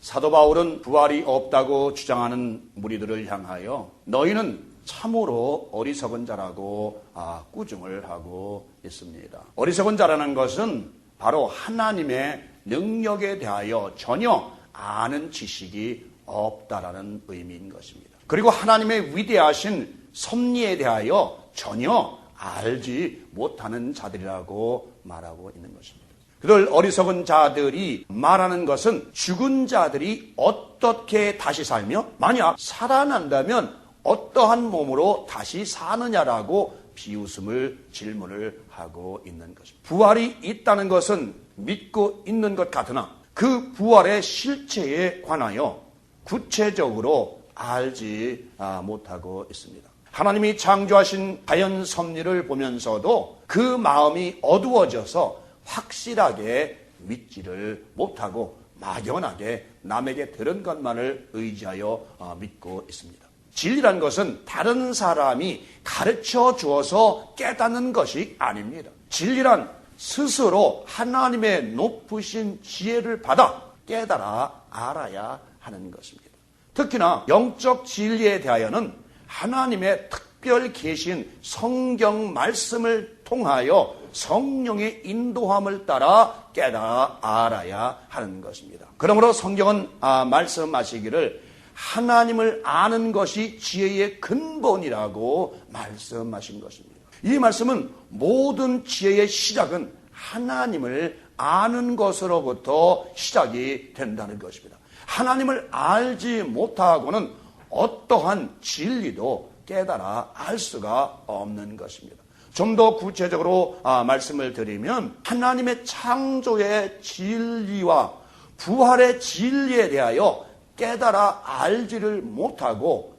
사도 바울은 부활이 없다고 주장하는 무리들을 향하여 너희는 참으로 어리석은 자라고 꾸중을 하고 있습니다. 어리석은 자라는 것은 바로 하나님의 능력에 대하여 전혀 아는 지식이 없다라는 의미인 것입니다. 그리고 하나님의 위대하신 섭리에 대하여 전혀 알지 못하는 자들이라고 말하고 있는 것입니다. 그들 어리석은 자들이 말하는 것은 죽은 자들이 어떻게 다시 살며 만약 살아난다면 어떠한 몸으로 다시 사느냐라고 비웃음을 질문을 하고 있는 것입니다. 부활이 있다는 것은 믿고 있는 것 같으나 그 부활의 실체에 관하여 구체적으로 알지 못하고 있습니다. 하나님이 창조하신 자연 섭리를 보면서도 그 마음이 어두워져서 확실하게 믿지를 못하고 막연하게 남에게 들은 것만을 의지하여 믿고 있습니다. 진리란 것은 다른 사람이 가르쳐 주어서 깨닫는 것이 아닙니다. 진리란 스스로 하나님의 높으신 지혜를 받아 깨달아 알아야 하는 것입니다. 특히나 영적 진리에 대하여는 하나님의 특별 계신 성경 말씀을 통하여 성령의 인도함을 따라 깨달아 알아야 하는 것입니다. 그러므로 성경은 말씀하시기를 하나님을 아는 것이 지혜의 근본이라고 말씀하신 것입니다. 이 말씀은 모든 지혜의 시작은 하나님을 아는 것으로부터 시작이 된다는 것입니다. 하나님을 알지 못하고는 어떠한 진리도 깨달아 알 수가 없는 것입니다. 좀 더 구체적으로 말씀을 드리면 하나님의 창조의 진리와 부활의 진리에 대하여 깨달아 알지를 못하고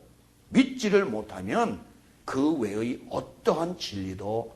믿지를 못하면 그 외의 어떠한 진리도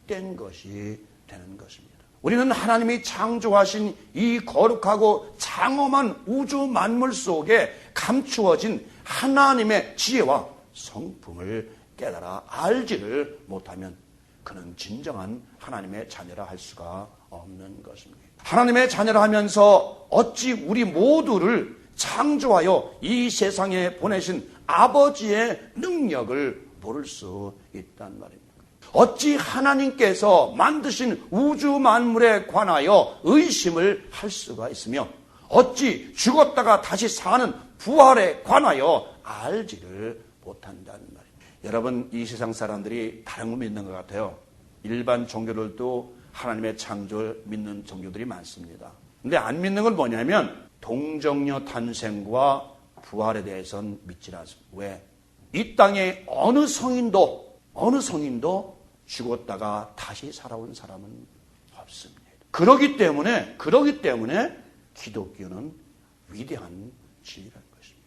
헛된 것이 되는 것입니다. 우리는 하나님이 창조하신 이 거룩하고 장엄한 우주 만물 속에 감추어진 하나님의 지혜와 성품을 깨달아 알지를 못하면 그는 진정한 하나님의 자녀라 할 수가 없는 것입니다. 하나님의 자녀라 하면서 어찌 우리 모두를 창조하여 이 세상에 보내신 아버지의 능력을 모를 수 있단 말입니다. 어찌 하나님께서 만드신 우주 만물에 관하여 의심을 할 수가 있으며 어찌 죽었다가 다시 사는 부활에 관하여 알지를 못한다는 말입니다. 여러분, 이 세상 사람들이 다른 거 믿는 것 같아요. 일반 종교들도 하나님의 창조를 믿는 종교들이 많습니다. 근데 안 믿는 건 뭐냐면 동정녀 탄생과 부활에 대해서는 믿지 않습니다. 왜? 이 땅에 어느 성인도 죽었다가 다시 살아온 사람은 없습니다. 그러기 때문에 기독교는 위대한 진리라는 것입니다.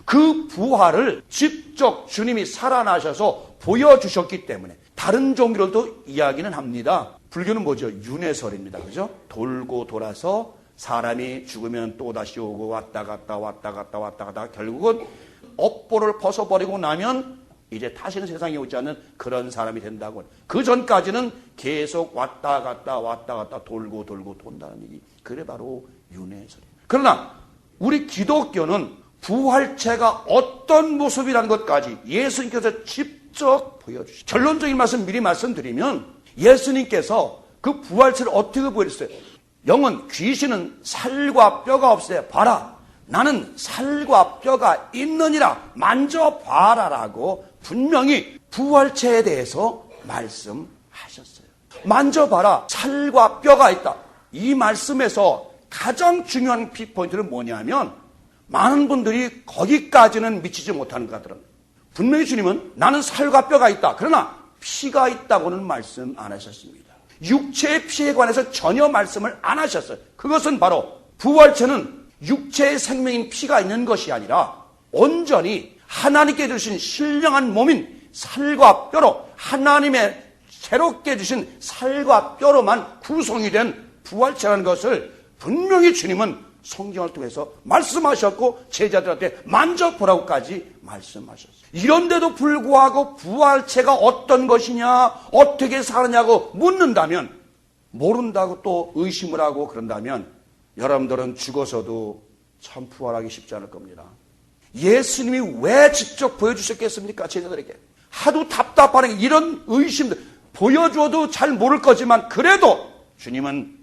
그 부활을 직접 주님이 살아나셔서 보여주셨기 때문에 다른 종교들도 이야기는 합니다. 불교는 뭐죠? 윤회설입니다. 그죠? 돌고 돌아서 사람이 죽으면 또 다시 오고 왔다 갔다 결국은 업보를 벗어버리고 나면 이제 다시는 세상에 오지 않는 그런 사람이 된다고. 그 전까지는 계속 왔다 갔다 돌고 돈다는 얘기. 그래 바로 윤회설입니다. 그러나 우리 기독교는 부활체가 어떤 모습이라는 것까지 예수님께서 직접 보여주시죠. 결론적인 말씀 미리 말씀드리면 예수님께서 그 부활체를 어떻게 보여주셨어요? 영은 귀신은 살과 뼈가 없어요. 봐라. 나는 살과 뼈가 있느니라. 만져봐라라고 분명히 부활체에 대해서 말씀하셨어요. 만져봐라. 살과 뼈가 있다. 이 말씀에서 가장 중요한 포인트는 뭐냐면 많은 분들이 거기까지는 미치지 못하는 것 같더라고요. 분명히 주님은 나는 살과 뼈가 있다. 그러나 피가 있다고는 말씀 안 하셨습니다. 육체의 피에 관해서 전혀 말씀을 안 하셨어요. 그것은 바로 부활체는 육체의 생명인 피가 있는 것이 아니라 온전히 하나님께 주신 신령한 몸인 살과 뼈로 하나님의 새롭게 주신 살과 뼈로만 구성이 된 부활체라는 것을 분명히 주님은 성경을 통해서 말씀하셨고 제자들한테 만져보라고까지 말씀하셨어요. 이런데도 불구하고 부활체가 어떤 것이냐 어떻게 사느냐고 묻는다면 모른다고 또 의심을 하고 그런다면 여러분들은 죽어서도 참 부활하기 쉽지 않을 겁니다. 예수님이 왜 직접 보여주셨겠습니까? 제자들에게. 하도 답답하게 이런 의심들 보여줘도 잘 모를 거지만 그래도 주님은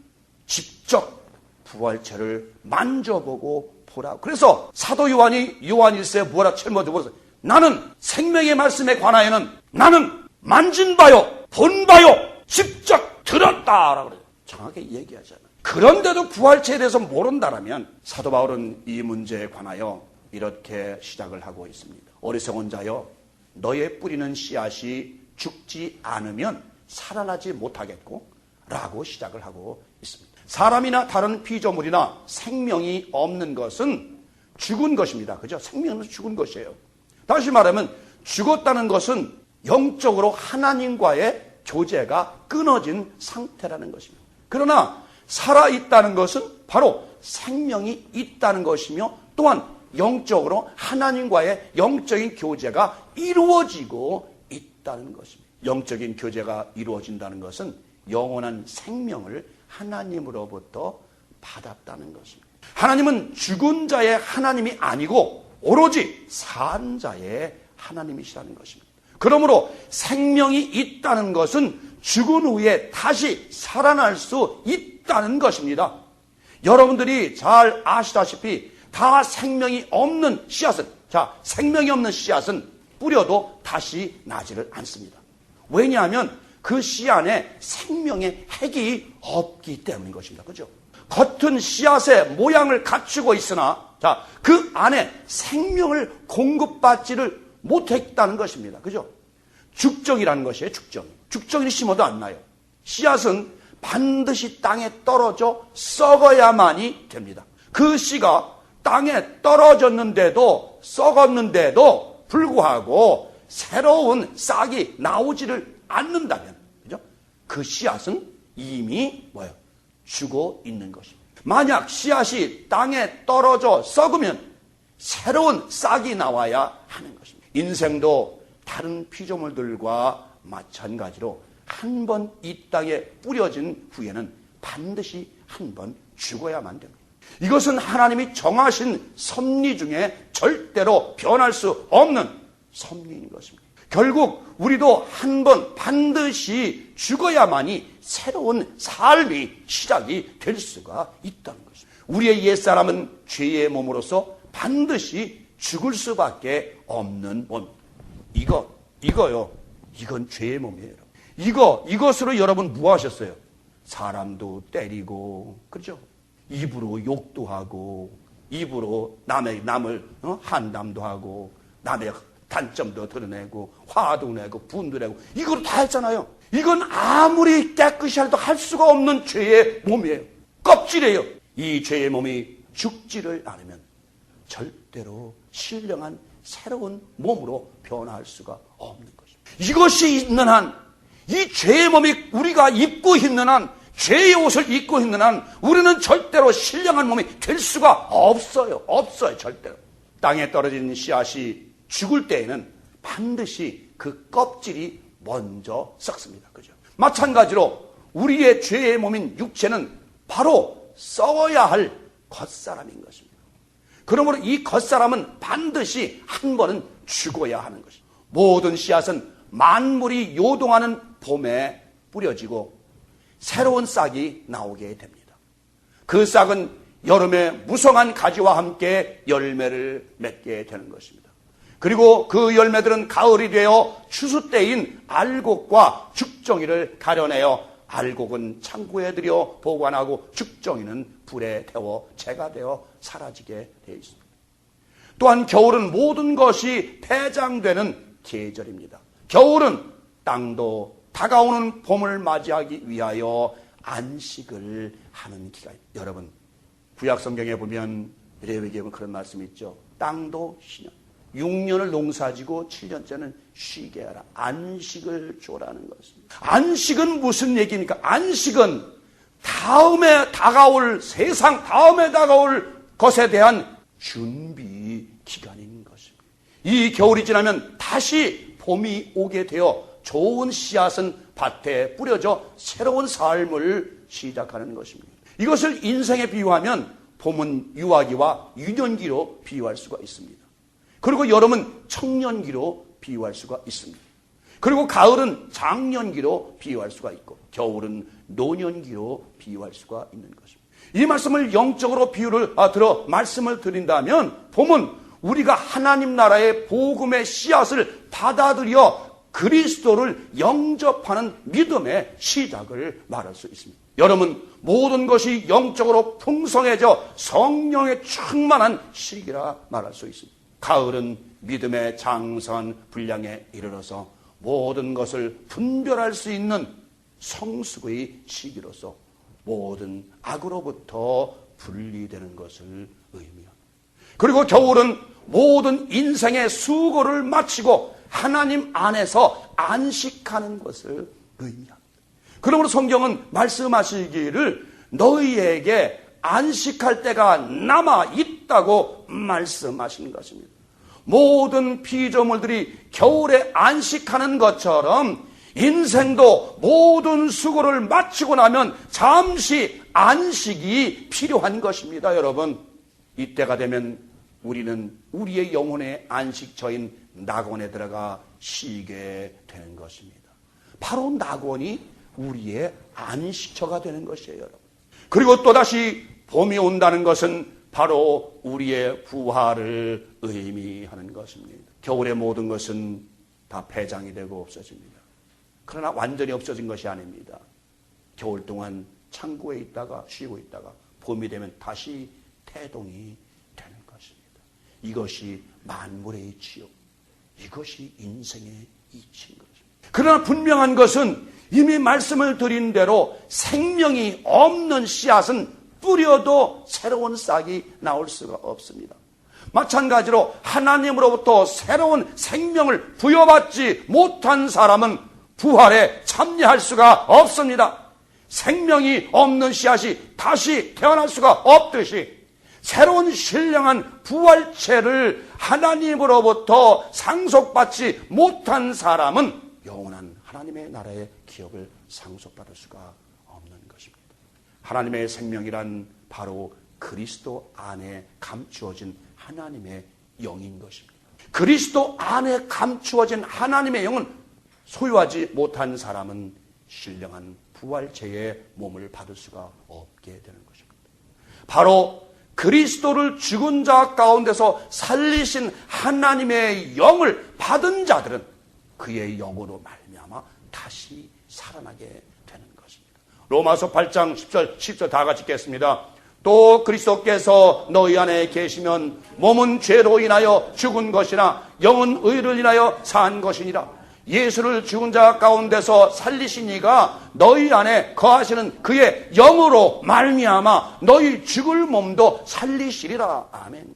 직접 부활체를 만져보고 보라고. 그래서 사도 요한이 요한 1세에 뭐라 짊어져 보세요. 나는 생명의 말씀에 관하여는 나는 만진 바요, 본 바요, 직접 들었다라고 그래요. 정확하게 얘기하잖아요. 그런데도 부활체에 대해서 모른다라면 사도 바울은 이 문제에 관하여 이렇게 시작을 하고 있습니다. 어리석은 자여, 너의 뿌리는 씨앗이 죽지 않으면 살아나지 못하겠고 라고 시작을 하고 있습니다. 사람이나 다른 피조물이나 생명이 없는 것은 죽은 것입니다. 그죠? 생명은 죽은 것이에요. 다시 말하면 죽었다는 것은 영적으로 하나님과의 교제가 끊어진 상태라는 것입니다. 그러나 살아있다는 것은 바로 생명이 있다는 것이며 또한 영적으로 하나님과의 영적인 교제가 이루어지고 있다는 것입니다. 영적인 교제가 이루어진다는 것은 영원한 생명을 하나님으로부터 받았다는 것입니다. 하나님은 죽은 자의 하나님이 아니고 오로지 산 자의 하나님이시라는 것입니다. 그러므로 생명이 있다는 것은 죽은 후에 다시 살아날 수 있다는 것입니다. 여러분들이 잘 아시다시피 다 생명이 없는 씨앗은, 생명이 없는 씨앗은 뿌려도 다시 나지를 않습니다. 왜냐하면 그 씨 안에 생명의 핵이 없기 때문인 것입니다. 그죠? 겉은 씨앗의 모양을 갖추고 있으나, 그 안에 생명을 공급받지를 못했다는 것입니다. 그죠? 죽정이라는 것이에요, 죽정. 죽정이 심어도 안 나요. 씨앗은 반드시 땅에 떨어져 썩어야만이 됩니다. 그 씨가 땅에 떨어졌는데도, 썩었는데도 불구하고 새로운 싹이 나오지를 않는다면, 그죠? 그 씨앗은 이미 죽어 있는 것입니다. 만약 씨앗이 땅에 떨어져 썩으면 새로운 싹이 나와야 하는 것입니다. 인생도 다른 피조물들과 마찬가지로 한 번 이 땅에 뿌려진 후에는 반드시 한 번 죽어야만 됩니다. 이것은 하나님이 정하신 섭리 중에 절대로 변할 수 없는 섭리인 것입니다. 결국 우리도 한 번 반드시 죽어야만이 새로운 삶이 시작이 될 수가 있다는 것입니다. 우리의 옛사람은 죄의 몸으로서 반드시 죽을 수밖에 없는 몸. 이거요. 이건 죄의 몸이에요. 이것으로 여러분 뭐 하셨어요? 사람도 때리고, 그렇죠? 입으로 욕도 하고, 입으로 남을 한담도 하고, 남의 단점도 드러내고, 화도 내고, 분도 내고, 이걸 다 했잖아요. 이건 아무리 깨끗이 해도 할 수가 없는 죄의 몸이에요. 껍질이에요. 이 죄의 몸이 죽지를 않으면 절대로 신령한 새로운 몸으로 변할 수가 없는 것입니다. 이것이 있는 한, 이 죄의 몸이 우리가 입고 있는 한, 죄의 옷을 입고 있는 한 우리는 절대로 신령한 몸이 될 수가 없어요. 절대로. 땅에 떨어진 씨앗이 죽을 때에는 반드시 그 껍질이 먼저 썩습니다. 그죠? 마찬가지로 우리의 죄의 몸인 육체는 바로 썩어야 할 겉사람인 것입니다. 그러므로 이 겉사람은 반드시 한 번은 죽어야 하는 것입니다. 모든 씨앗은 만물이 요동하는 봄에 뿌려지고 새로운 싹이 나오게 됩니다. 그 싹은 여름에 무성한 가지와 함께 열매를 맺게 되는 것입니다. 그리고 그 열매들은 가을이 되어 추수 때인 알곡과 죽정이를 가려내어 알곡은 창고에 들여 보관하고 죽정이는 불에 태워 재가 되어 사라지게 되어 있습니다. 또한 겨울은 모든 것이 폐장되는 계절입니다. 겨울은 땅도 다가오는 봄을 맞이하기 위하여 안식을 하는 기간입니다. 여러분, 구약 성경에 보면 레위기에 보면 그런 말씀이 있죠. 땅도 쉬냐. 6년을 농사지고 7년째는 쉬게 하라. 안식을 줘라는 것입니다. 안식은 무슨 얘기입니까? 안식은 다음에 다가올 세상, 다음에 다가올 것에 대한 준비 기간인 것입니다. 이 겨울이 지나면 다시 봄이 오게 되어 좋은 씨앗은 밭에 뿌려져 새로운 삶을 시작하는 것입니다. 이것을 인생에 비유하면 봄은 유아기와 유년기로 비유할 수가 있습니다. 그리고 여름은 청년기로 비유할 수가 있습니다. 그리고 가을은 장년기로 비유할 수가 있고 겨울은 노년기로 비유할 수가 있는 것입니다. 이 말씀을 영적으로 비유를 들어 말씀을 드린다면 봄은 우리가 하나님 나라의 복음의 씨앗을 받아들여 그리스도를 영접하는 믿음의 시작을 말할 수 있습니다. 여름은 모든 것이 영적으로 풍성해져 성령에 충만한 시기라 말할 수 있습니다. 가을은 믿음의 장성한 분량에 이르러서 모든 것을 분별할 수 있는 성숙의 시기로서 모든 악으로부터 분리되는 것을 의미합니다. 그리고 겨울은 모든 인생의 수고를 마치고 하나님 안에서 안식하는 것을 의미합니다. 그러므로 성경은 말씀하시기를 너희에게 안식할 때가 남아 있다고 말씀하시는 것입니다. 모든 피조물들이 겨울에 안식하는 것처럼 인생도 모든 수고를 마치고 나면 잠시 안식이 필요한 것입니다. 여러분, 이때가 되면 우리는 우리의 영혼의 안식처인 낙원에 들어가 쉬게 되는 것입니다. 바로 낙원이 우리의 안식처가 되는 것이에요, 여러분. 그리고 또다시 봄이 온다는 것은 바로 우리의 부활을 의미하는 것입니다. 겨울의 모든 것은 다 폐장이 되고 없어집니다. 그러나 완전히 없어진 것이 아닙니다. 겨울 동안 창고에 있다가 쉬고 있다가 봄이 되면 다시 태동이 되는 것입니다. 이것이 만물의 이치요, 이것이 인생의 이치인 것입니다. 그러나 분명한 것은 이미 말씀을 드린 대로 생명이 없는 씨앗은 뿌려도 새로운 싹이 나올 수가 없습니다. 마찬가지로 하나님으로부터 새로운 생명을 부여받지 못한 사람은 부활에 참여할 수가 없습니다. 생명이 없는 씨앗이 다시 태어날 수가 없듯이 새로운 신령한 부활체를 하나님으로부터 상속받지 못한 사람은 영원한 하나님의 나라의 기업을 상속받을 수가 없는 것입니다. 하나님의 생명이란 바로 그리스도 안에 감추어진 하나님의 영인 것입니다. 그리스도 안에 감추어진 하나님의 영은 소유하지 못한 사람은 신령한 부활체의 몸을 받을 수가 없게 되는 것입니다. 바로 그리스도를 죽은 자 가운데서 살리신 하나님의 영을 받은 자들은 그의 영으로 말미암아 다시 살아나게 되는 것입니다. 로마서 8장 10절 다 같이 읽겠습니다. 또 그리스도께서 너희 안에 계시면 몸은 죄로 인하여 죽은 것이나 영은 의를 인하여 산 것이니라. 예수를 죽은 자 가운데서 살리신 이가 너희 안에 거하시는 그의 영으로 말미암아 너희 죽을 몸도 살리시리라. 아멘.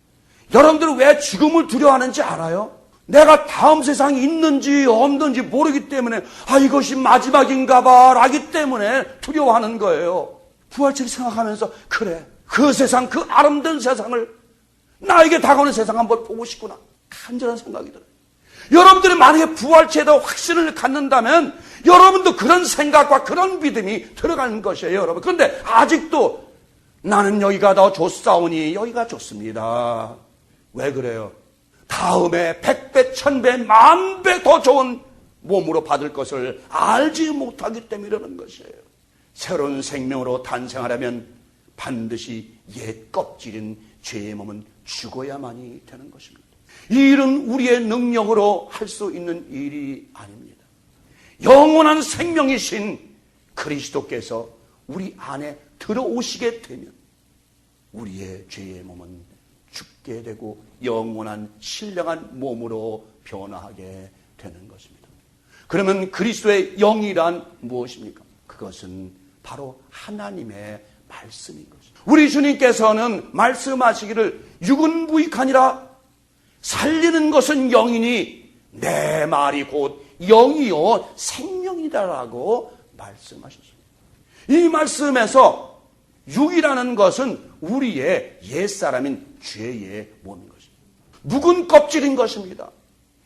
여러분들은 왜 죽음을 두려워하는지 알아요? 내가 다음 세상이 있는지 없는지 모르기 때문에 이것이 마지막인가 봐 라기 때문에 두려워하는 거예요. 부활체를 생각하면서 그래, 그 세상, 그 아름다운 세상을 나에게 다가오는 세상 한번 보고 싶구나, 간절한 생각이 들어요. 여러분들이 만약에 부활체에 대한 확신을 갖는다면 여러분도 그런 생각과 그런 믿음이 들어가는 것이에요, 여러분. 그런데 아직도 나는 여기가 더 좋사오니 여기가 좋습니다. 왜 그래요? 다음에 100배, 1000배, 10,000배 더 좋은 몸으로 받을 것을 알지 못하기 때문에 이러는 것이에요. 새로운 생명으로 탄생하려면 반드시 옛 껍질인 죄의 몸은 죽어야만이 되는 것입니다. 이 일은 우리의 능력으로 할 수 있는 일이 아닙니다. 영원한 생명이신 그리스도께서 우리 안에 들어오시게 되면 우리의 죄의 몸은 죽게 되고 영원한 신령한 몸으로 변화하게 되는 것입니다. 그러면 그리스도의 영이란 무엇입니까? 그것은 바로 하나님의 말씀인 것입니다. 우리 주님께서는 말씀하시기를 육은 무익하니라 살리는 것은 영이니 내 말이 곧 영이요 생명이다라고 말씀하셨습니다. 이 말씀에서 육이라는 것은 우리의 옛사람인 죄의 몸인 것입니다. 묵은 껍질인 것입니다.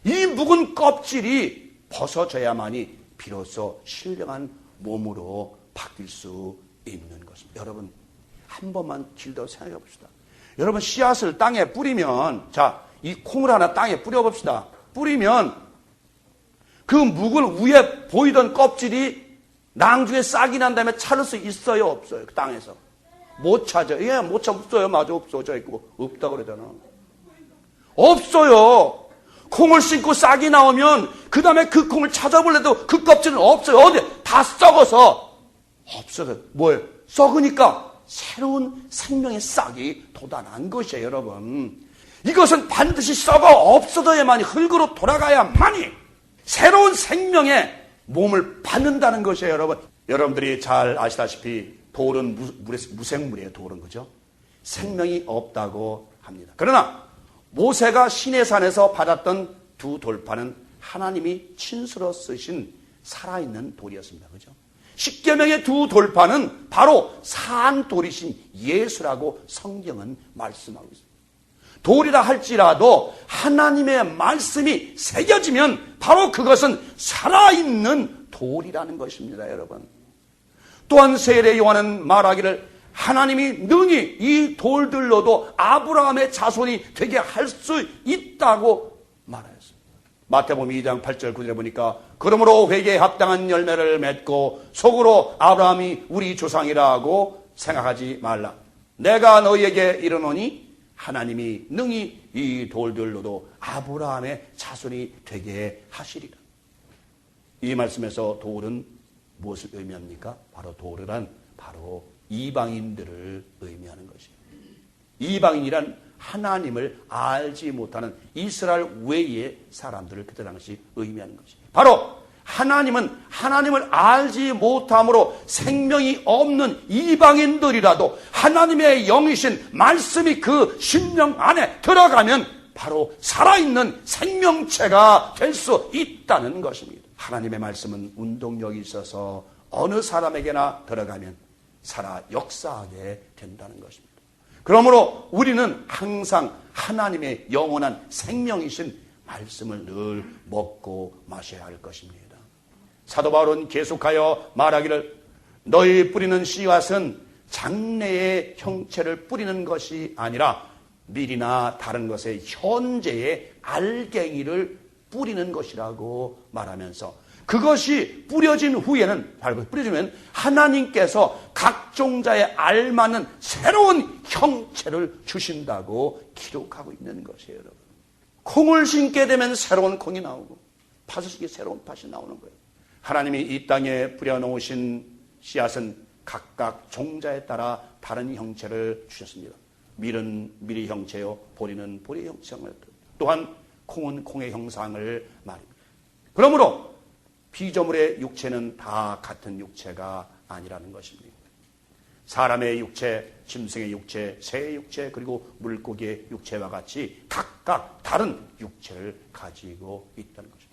이 묵은 껍질이 벗어져야만이 비로소 신령한 몸으로 바뀔 수 있는 것입니다. 여러분, 한 번만 길도 생각해 봅시다. 여러분, 씨앗을 땅에 뿌리면, 자, 이 콩을 하나 땅에 뿌려봅시다. 뿌리면 그 묵은 위에 보이던 껍질이 나중에 싹이 난 다음에 찾을 수 있어요, 없어요? 그 땅에서 못 찾아요. 예, 못 찾어요. 맞아, 없어져 있고. 없다고 그러잖아. 없어요. 콩을 심고 싹이 나오면 그 다음에 그 콩을 찾아볼래도 그 껍질은 없어요. 어디? 다 썩어서 없어요. 뭐예요? 썩으니까 새로운 생명의 싹이 돋아난 것이에요, 여러분. 이것은 반드시 썩어 없어져야만이, 흙으로 돌아가야만이 새로운 생명의 몸을 받는다는 것이에요, 여러분. 여러분들이 잘 아시다시피 돌은 무생물이에요, 돌은. 그죠? 생명이 없다고 합니다. 그러나 모세가 시내산에서 받았던 두 돌판은 하나님이 친수로 쓰신 살아있는 돌이었습니다. 그죠? 십계명의 두 돌판은 바로 산 돌이신 예수라고 성경은 말씀하고 있습니다. 돌이라 할지라도 하나님의 말씀이 새겨지면 바로 그것은 살아있는 돌이라는 것입니다, 여러분. 또한 세례 요한은 말하기를 하나님이 능히 이 돌들로도 아브라함의 자손이 되게 할 수 있다고 말하였습니다. 마태복음 2장 8절 9절에 보니까 그러므로 회개에 합당한 열매를 맺고 속으로 아브라함이 우리 조상이라고 생각하지 말라. 내가 너희에게 이르노니 하나님이 능히 이 돌들로도 아브라함의 자손이 되게 하시리라. 이 말씀에서 돌은 무엇을 의미합니까? 바로 돌이란 바로 이방인들을 의미하는 것이에요. 이방인이란 하나님을 알지 못하는 이스라엘 외의 사람들을 그때 당시 의미하는 것이에요. 바로 하나님은 하나님을 알지 못함으로 생명이 없는 이방인들이라도 하나님의 영이신 말씀이 그 심령 안에 들어가면 바로 살아있는 생명체가 될 수 있다는 것입니다. 하나님의 말씀은 운동력이 있어서 어느 사람에게나 들어가면 살아 역사하게 된다는 것입니다. 그러므로 우리는 항상 하나님의 영원한 생명이신 말씀을 늘 먹고 마셔야 할 것입니다. 사도 바울은 계속하여 말하기를 너희 뿌리는 씨앗은 장래의 형체를 뿌리는 것이 아니라 밀이나 다른 것의 현재의 알갱이를 뿌리는 것이라고 말하면서 그것이 뿌려진 후에는, 바로 뿌려지면 하나님께서 각 종자에 알맞는 새로운 형체를 주신다고 기록하고 있는 것이에요, 여러분. 콩을 심게 되면 새로운 콩이 나오고 팥을 심게 새로운 팥이 나오는 거예요. 하나님이 이 땅에 뿌려놓으신 씨앗은 각각 종자에 따라 다른 형체를 주셨습니다. 밀은 밀의 형체요, 보리는 보리의 형상을, 또한 콩은 콩의 형상을 말입니다. 그러므로 피조물의 육체는 다 같은 육체가 아니라는 것입니다. 사람의 육체, 짐승의 육체, 새의 육체, 그리고 물고기의 육체와 같이 각각 다른 육체를 가지고 있다는 것입니다.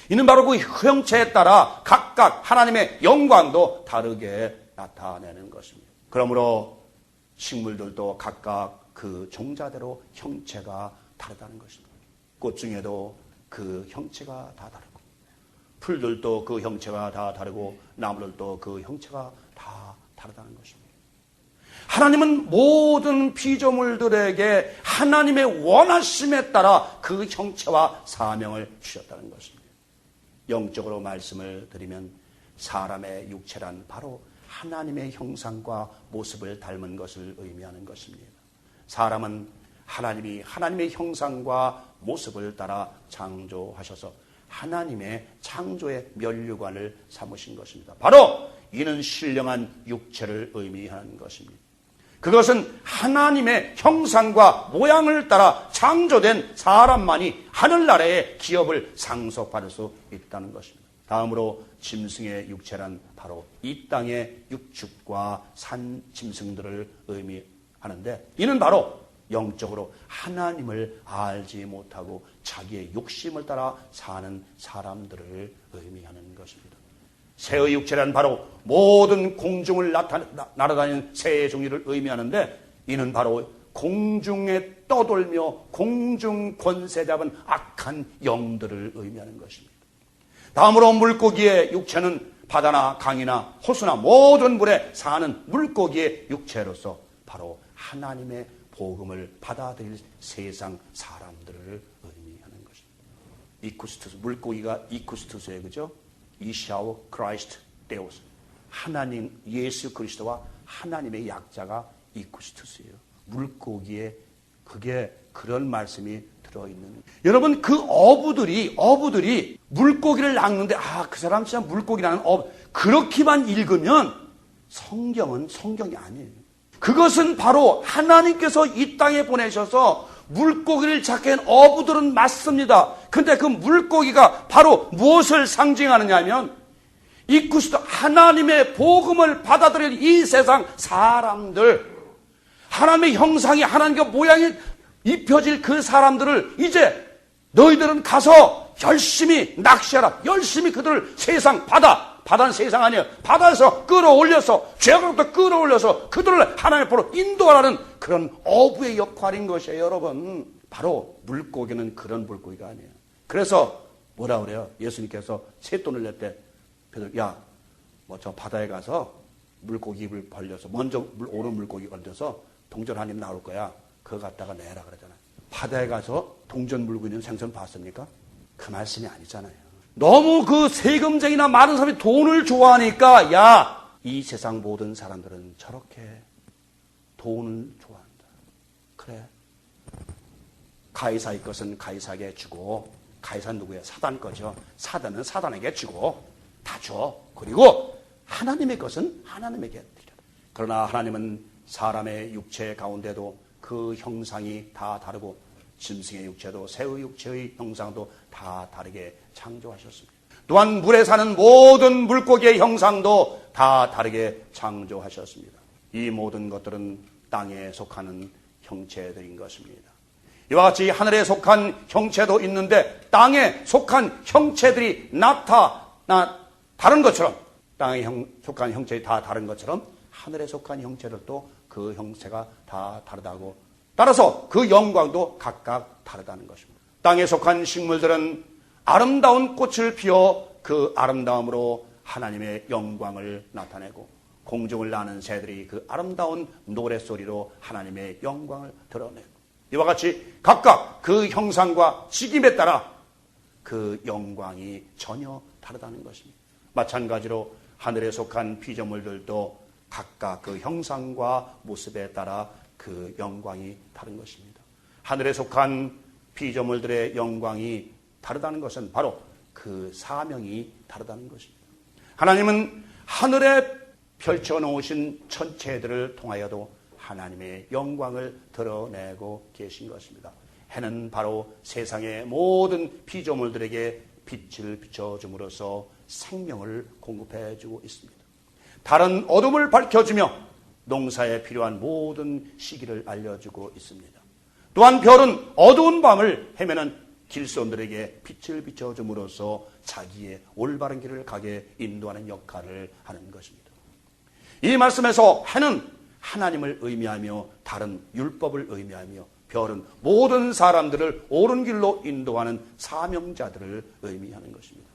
이는 바로 그 형체에 따라 각각 하나님의 영광도 다르게 나타내는 것입니다. 그러므로 식물들도 각각 그 종자대로 형체가 다르다는 것입니다. 꽃 중에도 그 형체가 다 다르고, 풀들도 그 형체가 다 다르고, 나무들도 그 형체가 다 다르다는 것입니다. 하나님은 모든 피조물들에게 하나님의 원하심에 따라 그 형체와 사명을 주셨다는 것입니다. 영적으로 말씀을 드리면 사람의 육체란 바로 하나님의 형상과 모습을 닮은 것을 의미하는 것입니다. 사람은 하나님이 하나님의 형상과 모습을 따라 창조하셔서 하나님의 창조의 면류관을 삼으신 것입니다. 바로 이는 신령한 육체를 의미하는 것입니다. 그것은 하나님의 형상과 모양을 따라 창조된 사람만이 하늘나라의 기업을 상속받을 수 있다는 것입니다. 다음으로 짐승의 육체란 바로 이 땅의 육축과 산 짐승들을 의미하는데, 이는 바로 영적으로 하나님을 알지 못하고 자기의 욕심을 따라 사는 사람들을 의미하는 것입니다. 새의 육체란 바로 모든 공중을 날아다니는 새의 종류를 의미하는데, 이는 바로 공중에 떠돌며 공중 권세 잡은 악한 영들을 의미하는 것입니다. 다음으로 물고기의 육체는 바다나 강이나 호수나 모든 물에 사는 물고기의 육체로서 바로 하나님의 복음을 받아들일 세상 사람들을 의미하는 것입니다. 이쿠스투스, 물고기가 이쿠스투스예요. 그죠? 이샤오 크라이스트 데오스. 하나님 예수 그리스도와 하나님의 약자가 이쿠스투스예요. 물고기에 그게 그런 말씀이 들어있는. 여러분, 그 어부들이 물고기를 낚는데 그 사람 진짜 물고기라는 그렇게만 읽으면 성경은 성경이 아니에요. 그것은 바로 하나님께서 이 땅에 보내셔서 물고기를 잡게 한 어부들은 맞습니다. 근데 그 물고기가 바로 무엇을 상징하느냐 하면 이쿠스도 하나님의 복음을 받아들일 이 세상 사람들, 하나님의 형상이 하나님의 모양이 입혀질 그 사람들을 이제 너희들은 가서 열심히 낚시하라. 열심히 그들을 세상 바다는 세상 아니에요. 바다에서 끌어올려서 죄악으로부터 끌어올려서 그들을 하나님 앞으로 인도하라는 그런 어부의 역할인 것이에요. 여러분, 바로 물고기는 그런 물고기가 아니에요. 그래서 뭐라 그래요? 예수님께서 쇳돈을 낼 때 베드로, 저 바다에 가서 물고기 입을 벌려서 먼저 오른 물고기 걸려서 동전 한 입 나올 거야. 그거 갖다가 내라 그러잖아요. 바다에 가서 동전 물고 있는 생선 봤습니까? 그 말씀이 아니잖아요. 너무 그 세금쟁이나 많은 사람이 돈을 좋아하니까 이 세상 모든 사람들은 저렇게 돈을 좋아한다. 그래. 가이사의 것은 가이사에게 주고, 가이사는 누구예요? 사단 거죠. 사단은 사단에게 주고 다 줘. 그리고 하나님의 것은 하나님에게 드려라. 그러나 하나님은 사람의 육체 가운데도 그 형상이 다 다르고 짐승의 육체도 새의 육체의 형상도 다 다르게 창조하셨습니다. 또한 물에 사는 모든 물고기의 형상도 다 다르게 창조하셨습니다. 이 모든 것들은 땅에 속하는 형체들인 것입니다. 이와 같이 하늘에 속한 형체도 있는데 땅에 속한 형체들이 다른 것처럼, 땅에 속한 형체들이 다 다른 것처럼 하늘에 속한 형체들도 그 형체가 다 다르다고, 따라서 그 영광도 각각 다르다는 것입니다. 땅에 속한 식물들은 아름다운 꽃을 피워 그 아름다움으로 하나님의 영광을 나타내고, 공중을 나는 새들이 그 아름다운 노랫소리로 하나님의 영광을 드러내고, 이와 같이 각각 그 형상과 직임에 따라 그 영광이 전혀 다르다는 것입니다. 마찬가지로 하늘에 속한 피조물들도 각각 그 형상과 모습에 따라 그 영광이 다른 것입니다. 하늘에 속한 피조물들의 영광이 다르다는 것은 바로 그 사명이 다르다는 것입니다. 하나님은 하늘에 펼쳐놓으신 천체들을 통하여도 하나님의 영광을 드러내고 계신 것입니다. 해는 바로 세상의 모든 피조물들에게 빛을 비춰줌으로써 생명을 공급해주고 있습니다. 달은 어둠을 밝혀주며 농사에 필요한 모든 시기를 알려주고 있습니다. 또한 별은 어두운 밤을 헤매는 길손들에게 빛을 비춰줌으로써 자기의 올바른 길을 가게 인도하는 역할을 하는 것입니다. 이 말씀에서 해는 하나님을 의미하며 달은 율법을 의미하며 별은 모든 사람들을 옳은 길로 인도하는 사명자들을 의미하는 것입니다.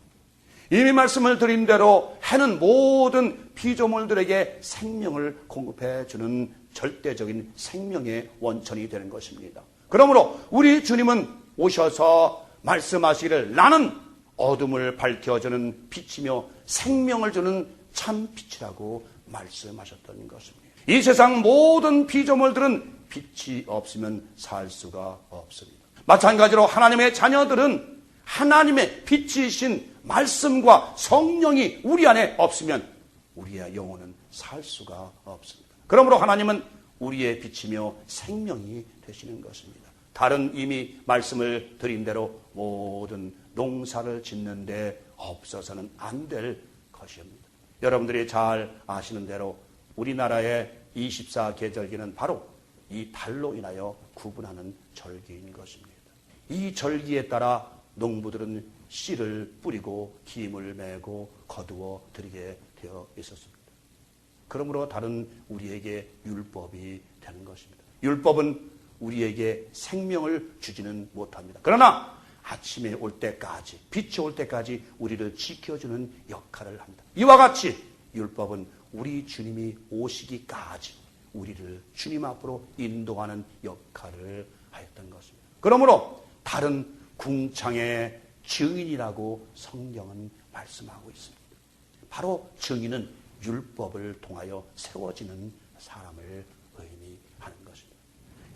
이미 말씀을 드린 대로 해는 모든 피조물들에게 생명을 공급해 주는 절대적인 생명의 원천이 되는 것입니다. 그러므로 우리 주님은 오셔서 말씀하시기를 나는 어둠을 밝혀주는 빛이며 생명을 주는 참 빛이라고 말씀하셨던 것입니다. 이 세상 모든 피조물들은 빛이 없으면 살 수가 없습니다. 마찬가지로 하나님의 자녀들은 하나님의 빛이신 말씀과 성령이 우리 안에 없으면 우리의 영혼은 살 수가 없습니다. 그러므로 하나님은 우리의 빛이며 생명이 되시는 것입니다. 달은 이미 말씀을 드린 대로 모든 농사를 짓는데 없어서는 안 될 것입니다. 여러분들이 잘 아시는 대로 우리나라의 24계절기는 바로 이 달로 인하여 구분하는 절기인 것입니다. 이 절기에 따라 농부들은 씨를 뿌리고 기임을 메고 거두어 드리게 되어 있었습니다. 그러므로 달은 우리에게 율법이 되는 것입니다. 율법은 우리에게 생명을 주지는 못합니다. 그러나 아침에 올 때까지, 빛이 올 때까지 우리를 지켜주는 역할을 합니다. 이와 같이 율법은 우리 주님이 오시기까지 우리를 주님 앞으로 인도하는 역할을 하였던 것입니다. 그러므로 다른 궁창의 증인이라고 성경은 말씀하고 있습니다. 바로 증인은 율법을 통하여 세워지는 사람을 의미하는 것입니다.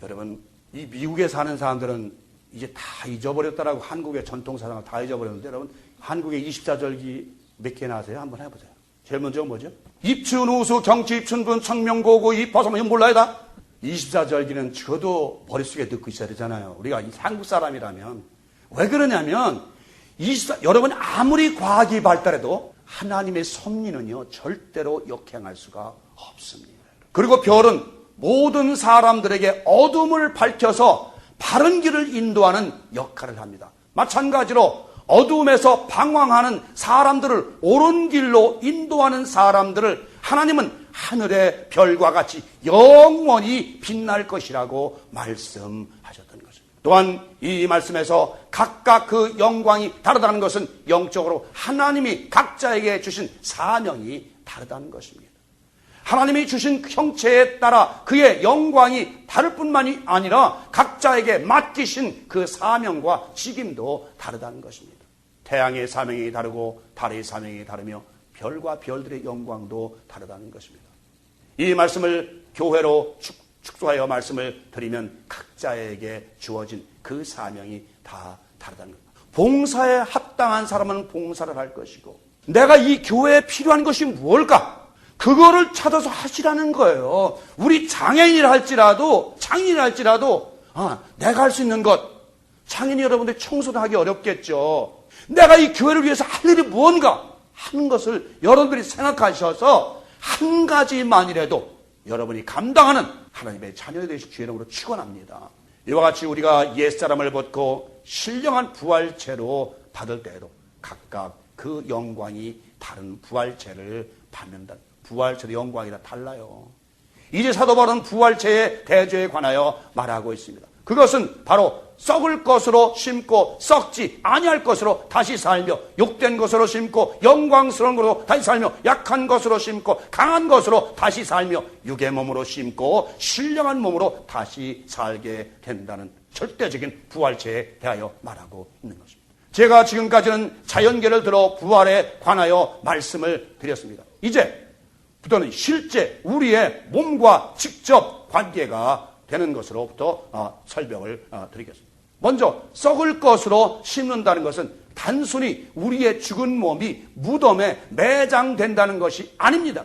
여러분, 이 미국에 사는 사람들은 이제 다 잊어버렸다라고 한국의 전통사상을 다 잊어버렸는데, 여러분, 한국의 24절기 몇 개나 아세요? 한번 해보세요. 제일 먼저 뭐죠? 입춘, 우수, 경치, 입춘분, 청명고고, 입화소문, 이거 몰라요 다? 24절기는 저도 머릿속에 넣고 있어야 되잖아요. 우리가 한국 사람이라면. 왜 그러냐면 여러분, 아무리 과학이 발달해도 하나님의 섭리는요 절대로 역행할 수가 없습니다. 그리고 별은 모든 사람들에게 어둠을 밝혀서 바른 길을 인도하는 역할을 합니다. 마찬가지로 어둠에서 방황하는 사람들을 옳은 길로 인도하는 사람들을 하나님은 하늘의 별과 같이 영원히 빛날 것이라고 말씀하셨던 것입니다. 또한 이 말씀에서 각각 그 영광이 다르다는 것은 영적으로 하나님이 각자에게 주신 사명이 다르다는 것입니다. 하나님이 주신 형체에 따라 그의 영광이 다를 뿐만이 아니라 각자에게 맡기신 그 사명과 직임도 다르다는 것입니다. 태양의 사명이 다르고 달의 사명이 다르며 별과 별들의 영광도 다르다는 것입니다. 이 말씀을 교회로 축소하여 말씀을 드리면 각자에게 주어진 그 사명이 다 다르다는 겁니다. 봉사에 합당한 사람은 봉사를 할 것이고, 내가 이 교회에 필요한 것이 무엇일까? 그거를 찾아서 하시라는 거예요. 우리 장애인이라 할지라도 내가 할 수 있는 것, 장애인 여러분들 청소도 하기 어렵겠죠. 내가 이 교회를 위해서 할 일이 무언가 하는 것을 여러분들이 생각하셔서 한 가지만이라도 여러분이 감당하는 하나님의 자녀에 대해서 주의 이름으로 축원합니다. 이와 같이 우리가 옛사람을 벗고 신령한 부활체로 받을 때에도 각각 그 영광이 다른 부활체를 받는다. 부활체의 영광이 다 달라요. 이제 사도 바울은 부활체의 대조에 관하여 말하고 있습니다. 그것은 바로 썩을 것으로 심고 썩지 아니할 것으로 다시 살며, 욕된 것으로 심고 영광스러운 것으로 다시 살며, 약한 것으로 심고 강한 것으로 다시 살며, 육의 몸으로 심고 신령한 몸으로 다시 살게 된다는 절대적인 부활체에 대하여 말하고 있는 것입니다. 제가 지금까지는 자연계를 들어 부활에 관하여 말씀을 드렸습니다. 이제부터는 실제 우리의 몸과 직접 관계가 되는 것으로부터 설명을 드리겠습니다. 먼저 썩을 것으로 심는다는 것은 단순히 우리의 죽은 몸이 무덤에 매장된다는 것이 아닙니다.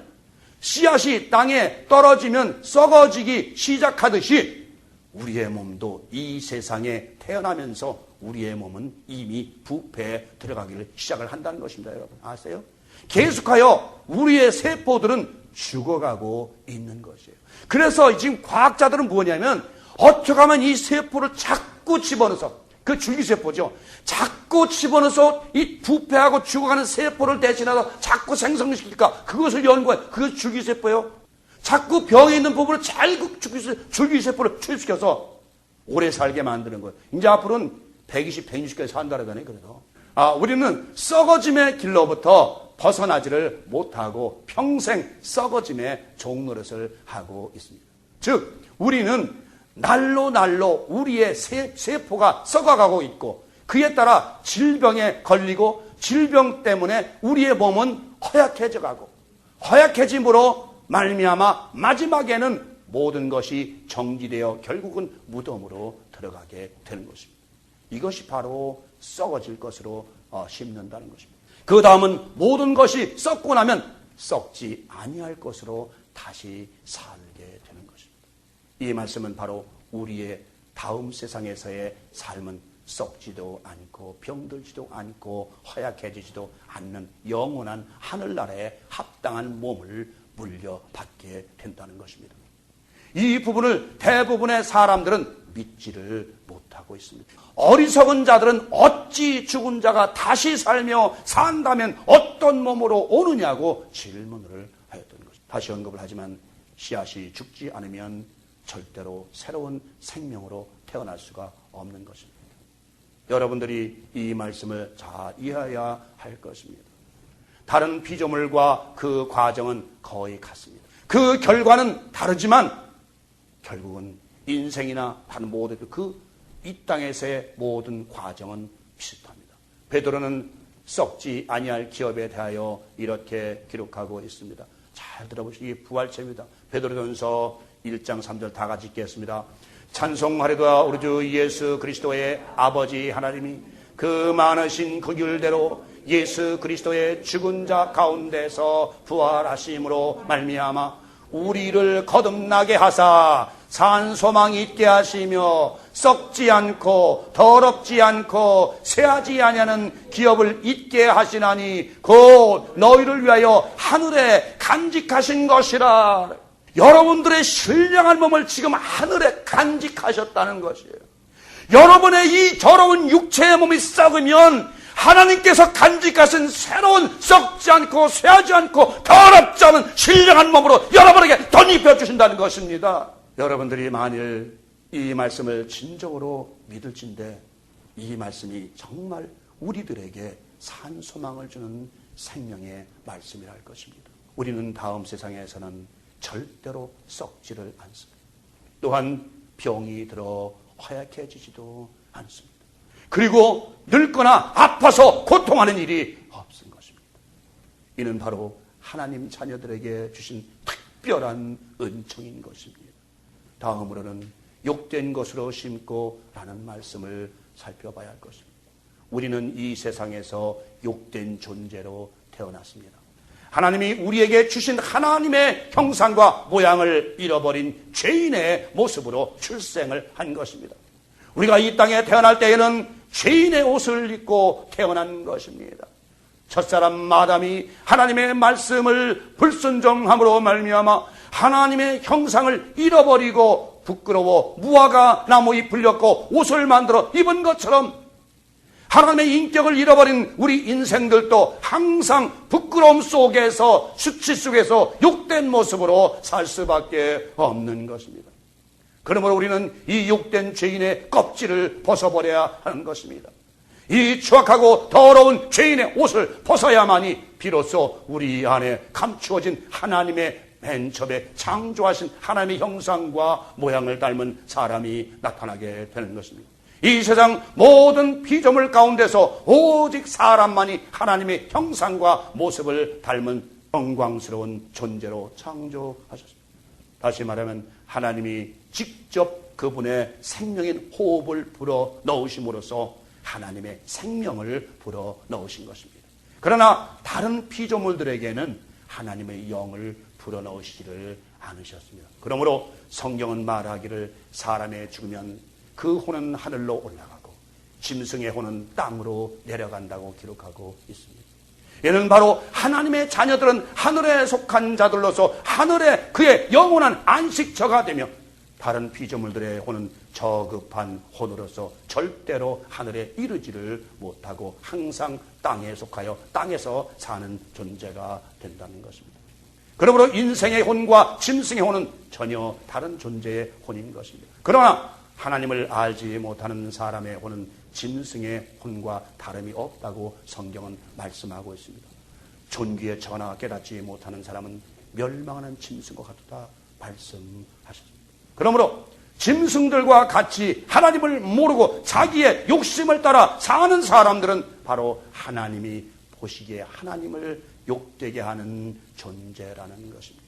씨앗이 땅에 떨어지면 썩어지기 시작하듯이 우리의 몸도 이 세상에 태어나면서 우리의 몸은 이미 부패에 들어가기를 시작을 한다는 것입니다. 여러분 아세요? 계속하여 우리의 세포들은 죽어가고 있는 것이에요. 그래서 지금 과학자들은 뭐냐면 어떻게 하면 이 세포를 자꾸 집어넣어서, 그 줄기세포죠, 자꾸 집어넣어서 이 부패하고 죽어가는 세포를 대신해서 자꾸 생성시킬까, 그것을 연구해. 그것이 줄기세포예요. 자꾸 병에 있는 부분을 잘 줄기세포를 투입시켜서 오래 살게 만드는 거예요. 이제 앞으로는 120, 160까지 산다 그러더니, 그래도 우리는 썩어짐의 길로부터 벗어나지를 못하고 평생 썩어짐의 종노릇을 하고 있습니다. 즉 우리는 날로 우리의 세포가 썩어가고 있고, 그에 따라 질병에 걸리고, 질병 때문에 우리의 몸은 허약해져가고, 허약해짐으로 말미암아 마지막에는 모든 것이 정지되어 결국은 무덤으로 들어가게 되는 것입니다. 이것이 바로 썩어질 것으로 심는다는 것입니다. 그 다음은 모든 것이 썩고 나면 썩지 아니할 것으로 다시 살게 되는 것입니다. 이 말씀은 바로 우리의 다음 세상에서의 삶은 썩지도 않고 병들지도 않고 허약해지지도 않는 영원한 하늘나라에 합당한 몸을 물려받게 된다는 것입니다. 이 부분을 대부분의 사람들은 믿지를 못하고 있습니다. 어리석은 자들은 어찌 죽은 자가 다시 살며 산다면 어떤 몸으로 오느냐고 질문을 하였던 것입니다. 다시 언급을 하지만 씨앗이 죽지 않으면 절대로 새로운 생명으로 태어날 수가 없는 것입니다. 여러분들이 이 말씀을 잘 이해해야 할 것입니다. 다른 피조물과 그 과정은 거의 같습니다. 그 결과는 다르지만 결국은 인생이나 다른 모든 이 땅에서의 모든 과정은 비슷합니다. 베드로는 썩지 아니할 기업에 대하여 이렇게 기록하고 있습니다. 잘 들어보시고 이게 부활체입니다. 베드로전서 1장 3절 다 같이 읽겠습니다. 찬송하리도다 우리 주 예수 그리스도의 아버지 하나님이 그 많으신 그 율대로 예수 그리스도의 죽은 자 가운데서 부활하심으로 말미암아 우리를 거듭나게 하사 산 소망 있게 하시며 썩지 않고 더럽지 않고 쇠하지 아니하는 기업을 있게 하시나니 곧 너희를 위하여 하늘에 간직하신 것이라. 여러분들의 신령한 몸을 지금 하늘에 간직하셨다는 것이에요. 여러분의 이 더러운 육체의 몸이 썩으면 하나님께서 간직하신 새로운 썩지 않고 쇠하지 않고 더럽지 않은 신령한 몸으로 여러분에게 덧입혀 주신다는 것입니다. 여러분들이 만일 이 말씀을 진정으로 믿을진데 이 말씀이 정말 우리들에게 산 소망을 주는 생명의 말씀이라 할 것입니다. 우리는 다음 세상에서는 절대로 썩지를 않습니다. 또한 병이 들어 허약해지지도 않습니다. 그리고 늙거나 아파서 고통하는 일이 없은 것입니다. 이는 바로 하나님 자녀들에게 주신 특별한 은총인 것입니다. 다음으로는 욕된 것으로 심고 라는 말씀을 살펴봐야 할 것입니다. 우리는 이 세상에서 욕된 존재로 태어났습니다. 하나님이 우리에게 주신 하나님의 형상과 모양을 잃어버린 죄인의 모습으로 출생을 한 것입니다. 우리가 이 땅에 태어날 때에는 죄인의 옷을 입고 태어난 것입니다. 첫사람 아담이 하나님의 말씀을 불순종함으로 말미암아 하나님의 형상을 잃어버리고 부끄러워 무화과 나무에 불렸고 옷을 만들어 입은 것처럼 하나님의 인격을 잃어버린 우리 인생들도 항상 부끄러움 속에서 수치 속에서 욕된 모습으로 살 수밖에 없는 것입니다. 그러므로 우리는 이 욕된 죄인의 껍질을 벗어버려야 하는 것입니다. 이 추악하고 더러운 죄인의 옷을 벗어야만이 비로소 우리 안에 감추어진 하나님의 맨 처음에 창조하신 하나님의 형상과 모양을 닮은 사람이 나타나게 되는 것입니다. 이 세상 모든 피조물 가운데서 오직 사람만이 하나님의 형상과 모습을 닮은 영광스러운 존재로 창조하셨습니다. 다시 말하면 하나님이 직접 그분의 생명인 호흡을 불어 넣으심으로써 하나님의 생명을 불어 넣으신 것입니다. 그러나 다른 피조물들에게는 하나님의 영을 불어 넣으시지를 않으셨습니다. 그러므로 성경은 말하기를 사람의 죽으면 그 혼은 하늘로 올라가고 짐승의 혼은 땅으로 내려간다고 기록하고 있습니다. 이는 바로 하나님의 자녀들은 하늘에 속한 자들로서 하늘에 그의 영원한 안식처가 되며 다른 피조물들의 혼은 저급한 혼으로서 절대로 하늘에 이르지를 못하고 항상 땅에 속하여 땅에서 사는 존재가 된다는 것입니다. 그러므로 인생의 혼과 짐승의 혼은 전혀 다른 존재의 혼인 것입니다. 그러나 하나님을 알지 못하는 사람의 혼은 짐승의 혼과 다름이 없다고 성경은 말씀하고 있습니다. 존귀에 처하나 깨닫지 못하는 사람은 멸망하는 짐승과 같다 말씀하셨습니다. 그러므로 짐승들과 같이 하나님을 모르고 자기의 욕심을 따라 사는 사람들은 바로 하나님이 보시기에 하나님을 욕되게 하는 존재라는 것입니다.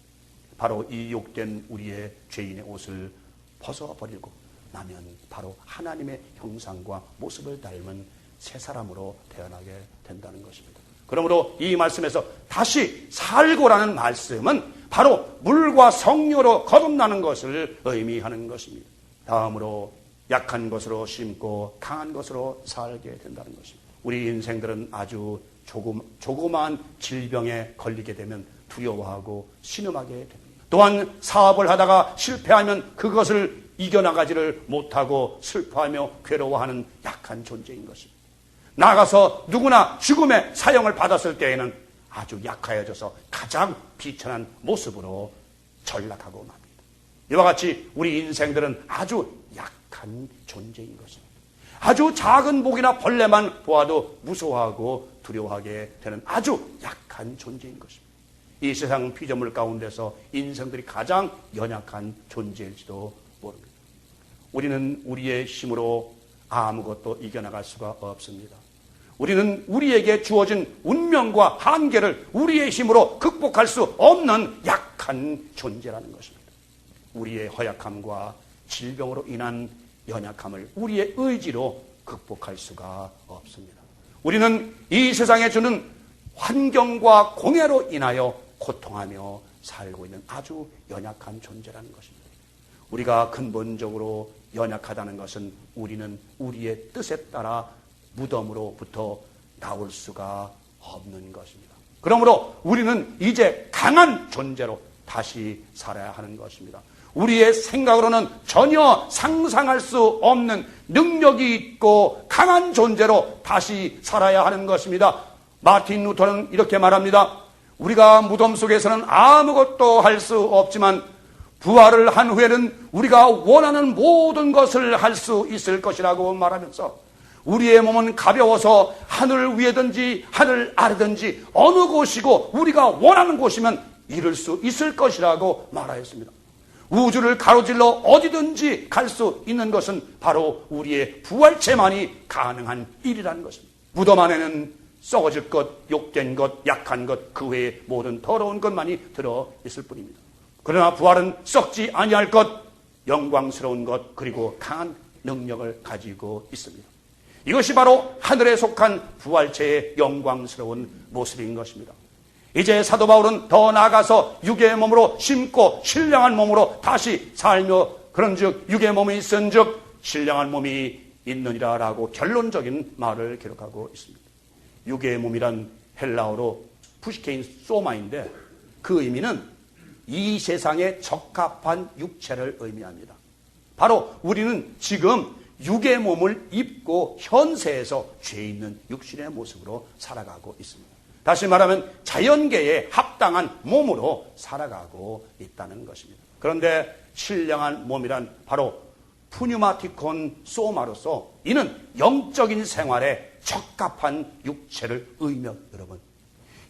바로 이 욕된 우리의 죄인의 옷을 벗어버리고 나면 바로 하나님의 형상과 모습을 닮은 새 사람으로 태어나게 된다는 것입니다. 그러므로 이 말씀에서 다시 살고라는 말씀은 바로 물과 성료로 거듭나는 것을 의미하는 것입니다. 다음으로 약한 것으로 심고 강한 것으로 살게 된다는 것입니다. 우리 인생들은 아주 조그마한 질병에 걸리게 되면 두려워하고 신음하게 됩니다. 또한 사업을 하다가 실패하면 그것을 이겨나가지를 못하고 슬퍼하며 괴로워하는 약한 존재인 것입니다. 나가서 누구나 죽음의 사형을 받았을 때에는 아주 약하여져서 가장 비천한 모습으로 전락하고 맙니다. 이와 같이 우리 인생들은 아주 약한 존재인 것입니다. 아주 작은 목이나 벌레만 보아도 무서워하고 두려워하게 되는 아주 약한 존재인 것입니다. 이 세상 피조물 가운데서 인생들이 가장 연약한 존재일지도 모릅니다. 우리는 우리의 힘으로 아무것도 이겨나갈 수가 없습니다. 우리는 우리에게 주어진 운명과 한계를 우리의 힘으로 극복할 수 없는 약한 존재라는 것입니다. 우리의 허약함과 질병으로 인한 연약함을 우리의 의지로 극복할 수가 없습니다. 우리는 이 세상에 주는 환경과 공해로 인하여 고통하며 살고 있는 아주 연약한 존재라는 것입니다. 우리가 근본적으로 연약하다는 것은 우리는 우리의 뜻에 따라 무덤으로부터 나올 수가 없는 것입니다. 그러므로 우리는 이제 강한 존재로 다시 살아야 하는 것입니다. 우리의 생각으로는 전혀 상상할 수 없는 능력이 있고 강한 존재로 다시 살아야 하는 것입니다. 마틴 루터는 이렇게 말합니다. 우리가 무덤 속에서는 아무것도 할 수 없지만 부활을 한 후에는 우리가 원하는 모든 것을 할 수 있을 것이라고 말하면서 우리의 몸은 가벼워서 하늘 위에든지 하늘 아래든지 어느 곳이고 우리가 원하는 곳이면 이룰 수 있을 것이라고 말하였습니다. 우주를 가로질러 어디든지 갈 수 있는 것은 바로 우리의 부활체만이 가능한 일이라는 것입니다. 무덤 안에는 썩어질 것, 욕된 것, 약한 것, 그 외의 모든 더러운 것만이 들어있을 뿐입니다. 그러나 부활은 썩지 아니할 것, 영광스러운 것, 그리고 강한 능력을 가지고 있습니다. 이것이 바로 하늘에 속한 부활체의 영광스러운 모습인 것입니다. 이제 사도 바울은 더 나아가서 육의 몸으로 심고 신령한 몸으로 다시 살며 그런즉 육의 몸이 있은즉 신령한 몸이 있느니라 라고 결론적인 말을 기록하고 있습니다. 육의 몸이란 헬라어로 푸시케인 소마인데 그 의미는 이 세상에 적합한 육체를 의미합니다. 바로 우리는 지금 육의 몸을 입고 현세에서 죄 있는 육신의 모습으로 살아가고 있습니다. 다시 말하면 자연계에 합당한 몸으로 살아가고 있다는 것입니다. 그런데 신령한 몸이란 바로 푸뉴마티콘 소마로서 이는 영적인 생활에 적합한 육체를 의미합니다. 여러분,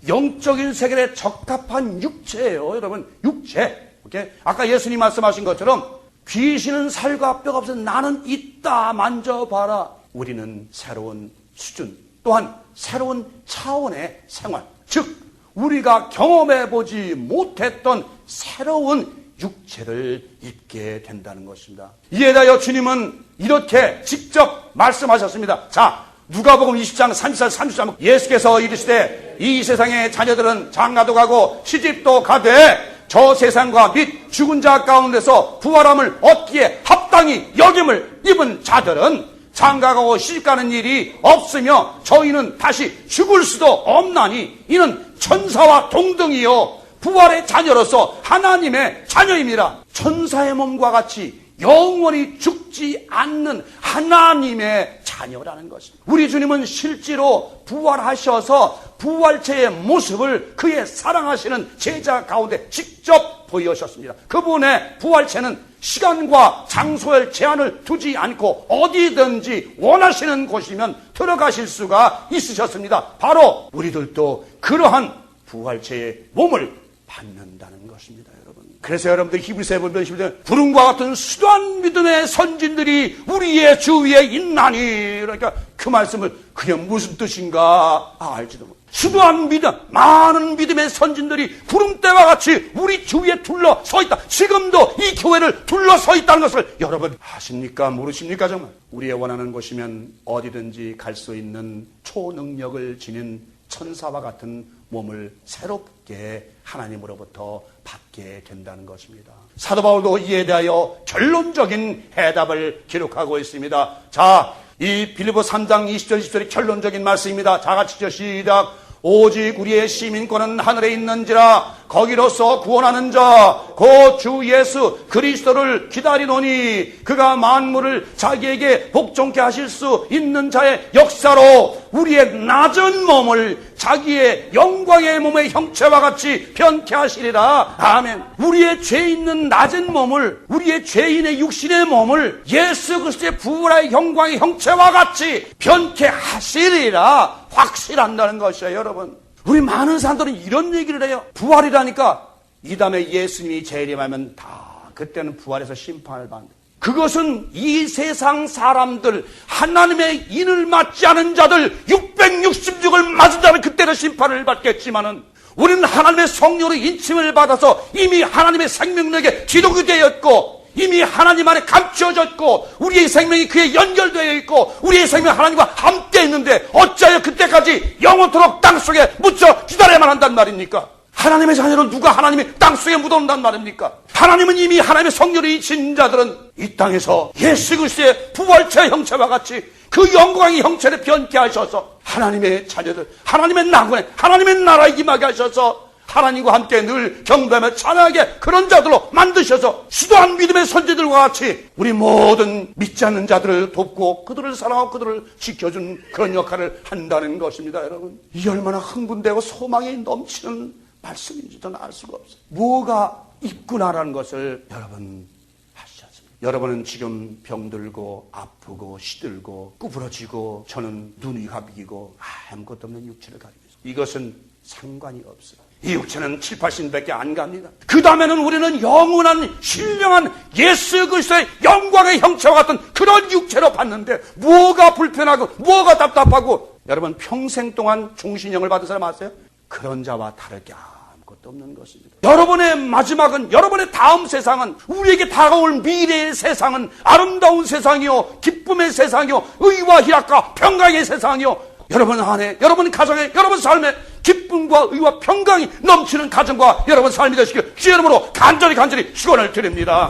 영적인 세계에 적합한 육체예요. 여러분, 육체. 오케이? 아까 예수님 말씀하신 것처럼 귀신은 살과 뼈가 없어 나는 있다 만져봐라. 우리는 새로운 수준 또한 새로운 차원의 생활, 즉 우리가 경험해보지 못했던 새로운 육체를 입게 된다는 것입니다. 이에 대하여 주님은 이렇게 직접 말씀하셨습니다. 자, 누가복음 20장 34, 33 예수께서 이르시되 이 세상의 자녀들은 장가도 가고 시집도 가되 저 세상과 및 죽은 자 가운데서 부활함을 얻기에 합당히 여김을 입은 자들은 장가가고 시집가는 일이 없으며 저희는 다시 죽을 수도 없나니 이는 천사와 동등이요 부활의 자녀로서 하나님의 자녀입니다. 천사의 몸과 같이 영원히 죽지 않는 하나님의 자녀라는 것입니다. 우리 주님은 실제로 부활하셔서 부활체의 모습을 그의 사랑하시는 제자 가운데 직접 보여주셨습니다. 그분의 부활체는 시간과 장소의 제한을 두지 않고 어디든지 원하시는 곳이면 들어가실 수가 있으셨습니다. 바로 우리들도 그러한 부활체의 몸을 받는다는 것입니다, 여러분. 그래서 여러분들 히브리서에 보면 구름과 같은 수도한 믿음의 선진들이 우리의 주위에 있나니, 그러니까 그 말씀을 그게 무슨 뜻인가 알지도 못해요. 수도한 믿음, 많은 믿음의 선진들이 구름대와 같이 우리 주위에 둘러서 있다. 지금도 이 교회를 둘러서 있다는 것을 여러분 아십니까? 모르십니까? 정말 우리의 원하는 곳이면 어디든지 갈 수 있는 초능력을 지닌 천사와 같은 몸을 새롭게 하나님으로부터 받게 된다는 것입니다. 사도 바울도 이에 대하여 결론적인 해답을 기록하고 있습니다. 자, 이 빌립보 3장 20절 20절의 결론적인 말씀입니다. 다 같이 시작. 오직 우리의 시민권은 하늘에 있는지라 거기로서 구원하는 자 곧 주 예수 그리스도를 기다리노니 그가 만물을 자기에게 복종케 하실 수 있는 자의 역사로 우리의 낮은 몸을 자기의 영광의 몸의 형체와 같이 변케 하시리라. 아멘. 우리의 죄 있는 낮은 몸을, 우리의 죄인의 육신의 몸을 예수 그리스도의 부활의 영광의 형체와 같이 변케 하시리라. 확실한다는 것이에요, 여러분. 우리 많은 사람들은 이런 얘기를 해요. 부활이라니까 이 다음에 예수님이 재림하면 다 그때는 부활해서 심판을 받는다. 그것은 이 세상 사람들, 하나님의 인을 맞지 않은 자들 666을 맞은 자는 그때는 심판을 받겠지만은 우리는 하나님의 성령으로 인침을 받아서 이미 하나님의 생명력에 기록이 되었고 이미 하나님 안에 감추어졌고 우리의 생명이 그에 연결되어 있고 우리의 생명이 하나님과 함께 있는데 어찌하여 그때까지 영원토록 땅속에 묻혀 기다려야만 한단 말입니까? 하나님의 자녀는 누가 하나님이 땅속에 묻어놓는단 말입니까? 하나님은 이미 하나님의 성령을 잊힌 자들은 이 땅에서 예수 그리스도의 부활체 형체와 같이 그 영광의 형체를 변케 하셔서 하나님의 자녀들, 하나님의 낙원에 하나님의 나라에 임하게 하셔서 하나님과 함께 늘 경배하며 찬양하게 그런 자들로 만드셔서 수도한 믿음의 선지들과 같이 우리 모든 믿지 않는 자들을 돕고 그들을 사랑하고 그들을 지켜준 그런 역할을 한다는 것입니다. 여러분, 이 얼마나 흥분되고 소망이 넘치는 말씀인지 저는 알 수가 없어요. 뭐가 있구나라는 것을 여러분 아시지 않습니까? 여러분은 지금 병들고 아프고 시들고 구부러지고 저는 눈이 감기고 아무것도 없는 육체를 가지고 있어요. 이것은 상관이 없어요. 이 육체는 7, 80밖에 안 갑니다. 그 다음에는 우리는 영원한 신령한 예수 그리스도의 영광의 형체와 같은 그런 육체로 봤는데 뭐가 불편하고 뭐가 답답하고 여러분 평생 동안 종신형을 받은 사람 아세요? 그런 자와 다를 게 아무것도 없는 것입니다. 여러분의 마지막은 여러분의 다음 세상은 우리에게 다가올 미래의 세상은 아름다운 세상이요 기쁨의 세상이요 의와 희락과 평강의 세상이요 여러분 안에, 여러분 가정에, 여러분 삶에 기쁨과 의와 평강이 넘치는 가정과 여러분 삶이 되시길 주의 이름으로 간절히 축원을 드립니다.